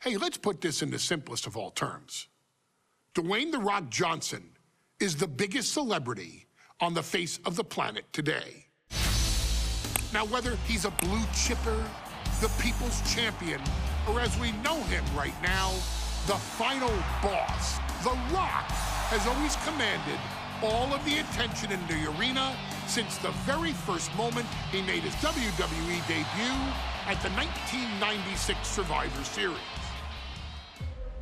Hey, let's put this in the simplest of all terms. Dwayne "The Rock" Johnson is the biggest celebrity on the face of the planet today. Now, whether he's a blue chipper, the people's champion, or as we know him right now, the final boss, The Rock has always commanded all of the attention in the arena since the very first moment he made his WWE debut at the 1996 Survivor Series.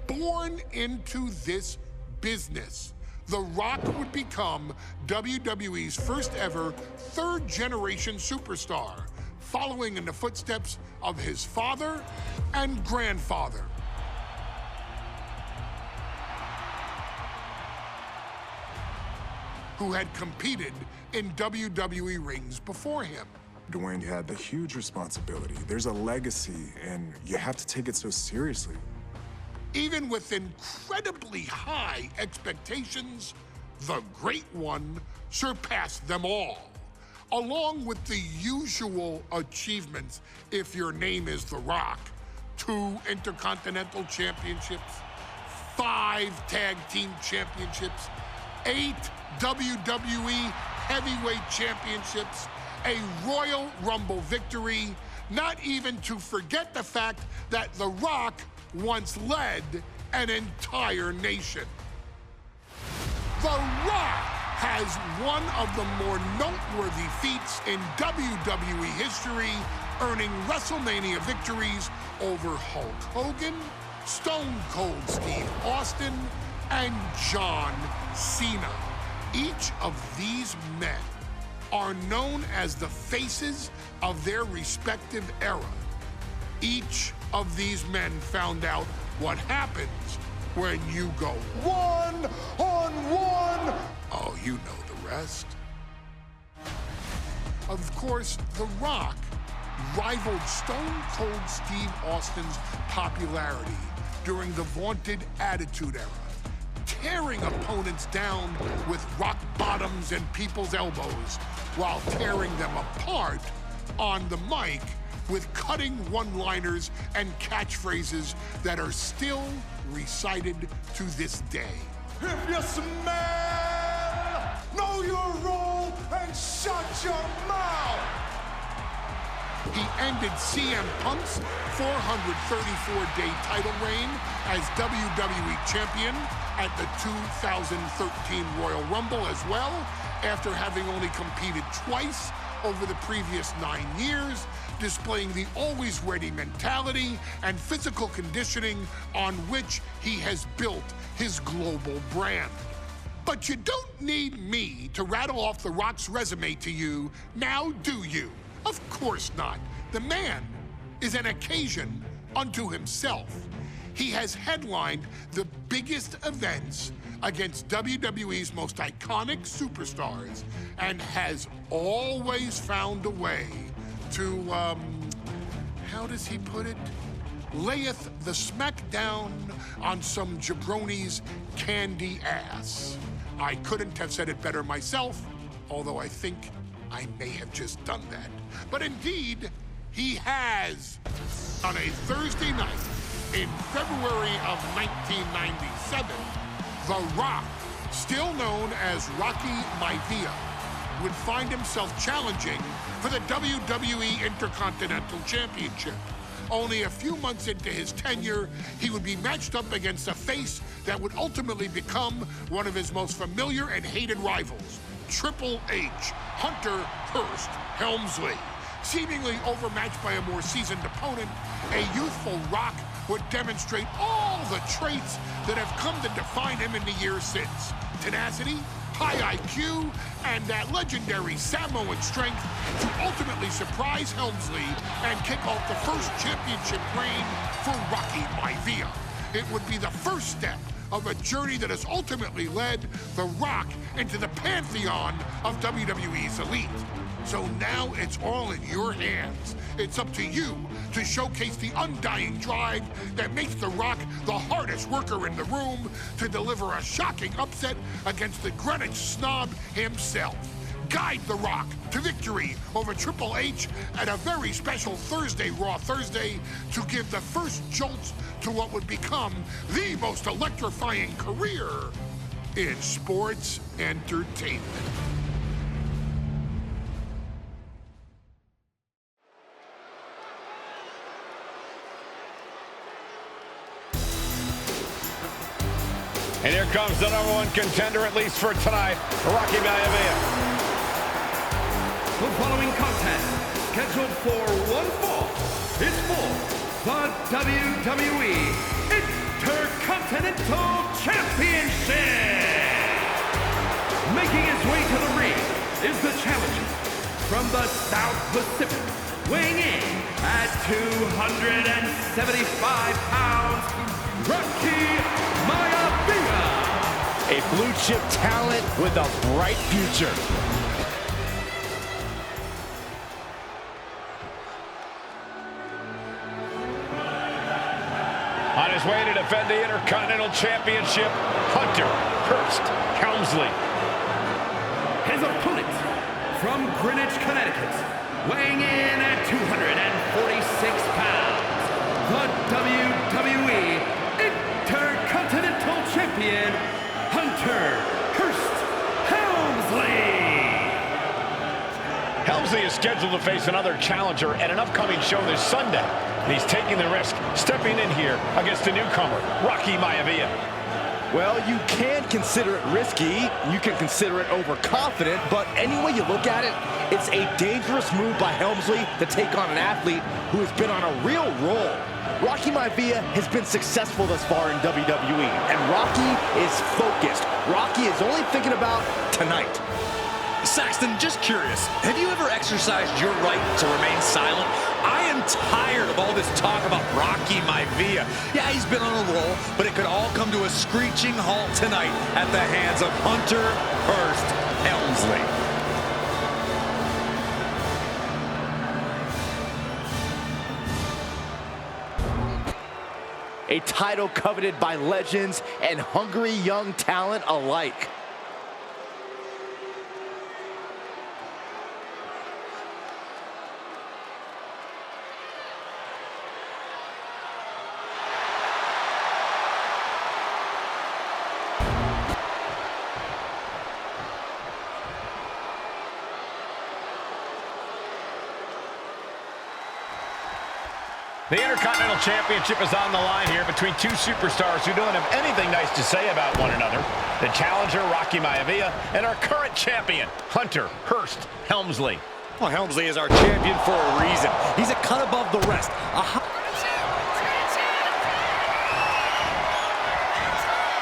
Born into this business, The Rock would become WWE's first ever third-generation superstar, following in the footsteps of his father and grandfather. Who had competed in WWE rings before him. Dwayne, you had the huge responsibility. There's a legacy, and you have to take it so seriously. Even with incredibly high expectations, the Great One surpassed them all, along with the usual achievements if your name is The Rock: 2 Intercontinental Championships, 5 Tag Team Championships, 8 WWE Heavyweight Championships, a Royal Rumble victory, not even to forget the fact that The Rock once led an entire nation. The Rock has one of the more noteworthy feats in WWE history, earning WrestleMania victories over Hulk Hogan, Stone Cold Steve Austin, and John Cena. Each of these men are known as the faces of their respective era. Each of these men found out what happens when you go one-on-one. Oh, you know the rest. Of course, The Rock rivaled Stone Cold Steve Austin's popularity during the vaunted Attitude Era, tearing opponents down with rock bottoms and people's elbows while tearing them apart on the mic with cutting one-liners and catchphrases that are still recited to this day. If you smell, know your role and shut your mouth. He ended CM Punk's 434-day title reign as WWE Champion at the 2013 Royal Rumble as well, after having only competed twice over the previous 9 years, displaying the always-ready mentality and physical conditioning on which he has built his global brand. But you don't need me to rattle off The Rock's resume to you, now do you? Of course not. The man is an occasion unto himself. He has headlined the biggest events against WWE's most iconic superstars and has always found a way to, how does he put it? Layeth the smackdown on some jabroni's candy ass. I couldn't have said it better myself, although I think I may have just done that. But indeed, he has. On a Thursday night in February of 1997, The Rock, still known as Rocky Maivia, would find himself challenging for the WWE Intercontinental Championship. Only a few months into his tenure, he would be matched up against a face that would ultimately become one of his most familiar and hated rivals, Triple H, Hunter Hearst Helmsley. Seemingly overmatched by a more seasoned opponent, a youthful Rock would demonstrate all the traits that have come to define him in the years since. Tenacity, high IQ, and that legendary Samoan strength to ultimately surprise Helmsley and kick off the first championship reign for Rocky Maivia. It would be the first step of a journey that has ultimately led The Rock into the pantheon of WWE's elite. So now it's all in your hands. It's up to you to showcase the undying drive that makes The Rock the hardest worker in the room to deliver a shocking upset against the Greenwich snob himself. guide The Rock to victory over Triple H at a very special Thursday, Raw Thursday, to give the first jolts to what would become the most electrifying career in sports entertainment. And here comes the #1 contender, at least for tonight, Rocky Maivia. The following contest, scheduled for one fall, is for the WWE Intercontinental Championship. Making his way to the ring is the challenger from the South Pacific, weighing in at 275 pounds, Rocky Maivia. A blue chip talent with a bright future. On his way to defend the Intercontinental Championship, Hunter Hearst Helmsley. His opponent from Greenwich, Connecticut, weighing in at 246 pounds, the WWE Intercontinental Champion, Hunter Hearst Helmsley. Helmsley is scheduled to face another challenger at an upcoming show this Sunday. And he's taking the risk, stepping in here against the newcomer, Rocky Maivia. Well, you can consider it risky, you can consider it overconfident, but any way you look at it, it's a dangerous move by Helmsley to take on an athlete who has been on a real roll. Rocky Maivia has been successful thus far in WWE, and Rocky is focused. Rocky is only thinking about tonight. Saxton, just curious, have you ever exercised your right to remain silent? I am tired of all this talk about Rocky Maivia. Yeah, he's been on a roll, but it could all come to a screeching halt tonight at the hands of Hunter Hearst Helmsley. A title coveted by legends and hungry young talent alike. The Intercontinental Championship is on the line here between two superstars who don't have anything nice to say about one another. The challenger, Rocky Maivia, and our current champion, Hunter Hearst Helmsley. Well, Helmsley is our champion for a reason. He's a cut above the rest.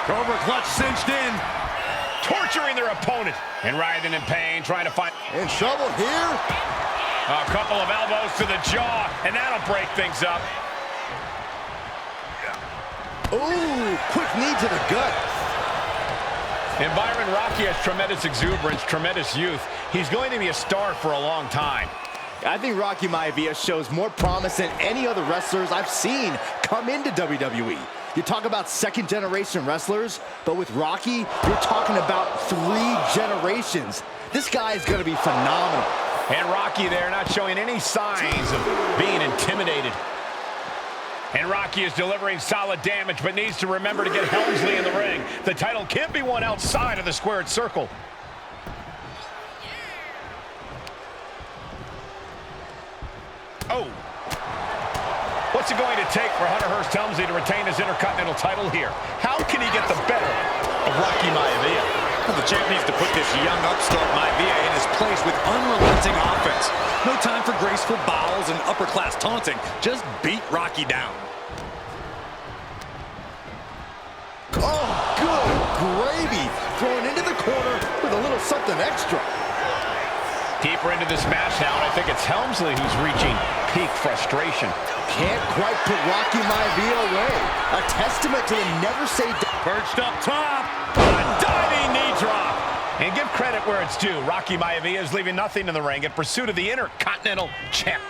Cobra clutch cinched in. Torturing their opponent and writhing in pain, trying to find... In trouble here. A couple of elbows to the jaw, and that'll break things up. Ooh, quick knee to the gut. And Byron, Rocky has tremendous exuberance, tremendous youth. He's going to be a star for a long time. I think Rocky Maivia shows more promise than any other wrestlers I've seen come into WWE. You talk about second-generation wrestlers, but with Rocky, you're talking about 3 generations. This guy is going to be phenomenal. And Rocky there not showing any signs of being intimidated. And Rocky is delivering solid damage, but needs to remember to get Helmsley in the ring. The title can't be won outside of the squared circle. Oh. What's it going to take for Hunter Hearst Helmsley to retain his Intercontinental title here? How can he get the better of Rocky Maivia? Well, the champ needs to put this young upstart Maivia in his place with unrelenting offense. No time for graceful bows and upper-class taunting. Just beat Rocky down. Oh, good gravy. Thrown into the corner with a little something extra. Deeper into this match now, and I think it's Helmsley who's reaching peak frustration. Can't quite put Rocky Maivia away. A testament to the never-say-die. Perched up top. A diving knee drop. And give credit where it's due. Rocky Maivia is leaving nothing in the ring in pursuit of the Intercontinental Champ.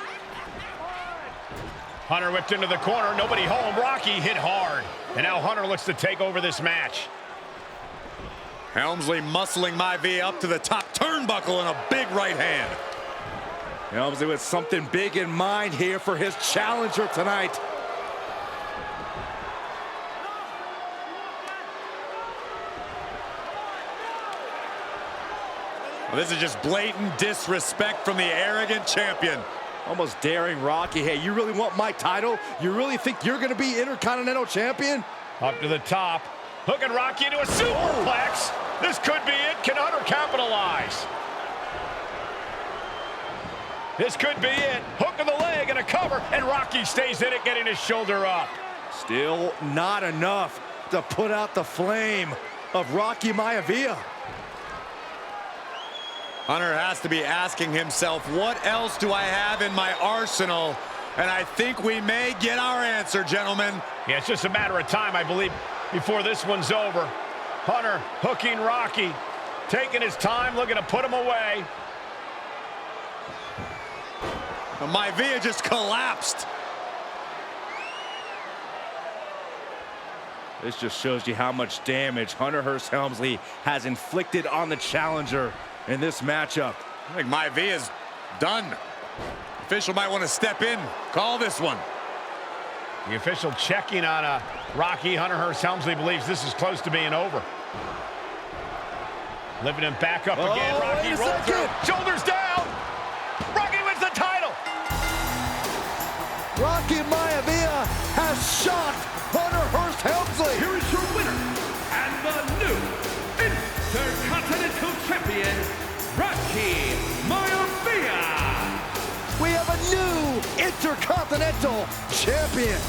Hunter whipped into the corner. Nobody home. Rocky hit hard. And now Hunter looks to take over this match. Helmsley muscling Maivia up to the top turnbuckle and a big right hand. Helmsley with something big in mind here for his challenger tonight. Well, this is just blatant disrespect from the arrogant champion. Almost daring Rocky. Hey, you really want my title? You really think you're going to be Intercontinental Champion? Up to the top. Hooking Rocky into a superplex. This could be it. Can Hunter capitalize? This could be it. Hook of the leg and a cover, and Rocky stays in it, getting his shoulder up. Still not enough to put out the flame of Rocky Maivia. Hunter has to be asking himself, what else do I have in my arsenal? And I think we may get our answer, gentlemen. Yeah, it's just a matter of time, I believe, before this one's over. Hunter hooking Rocky, taking his time, looking to put him away. Maivia just collapsed. This just shows you how much damage Hunter Hearst Helmsley has inflicted on the challenger in this matchup. I think Maivia's done. Official might want to step in, call this one. The official checking on Rocky. Hunter Hearst Helmsley believes this is close to being over. Lifting him back up again. Rocky rolls through. Shoulders down. Rocky wins the title. Rocky Maivia has shocked Hunter Hearst Helmsley. Here is your winner and the new Intercontinental Champion, Rocky Maivia. We have a new Intercontinental Champion.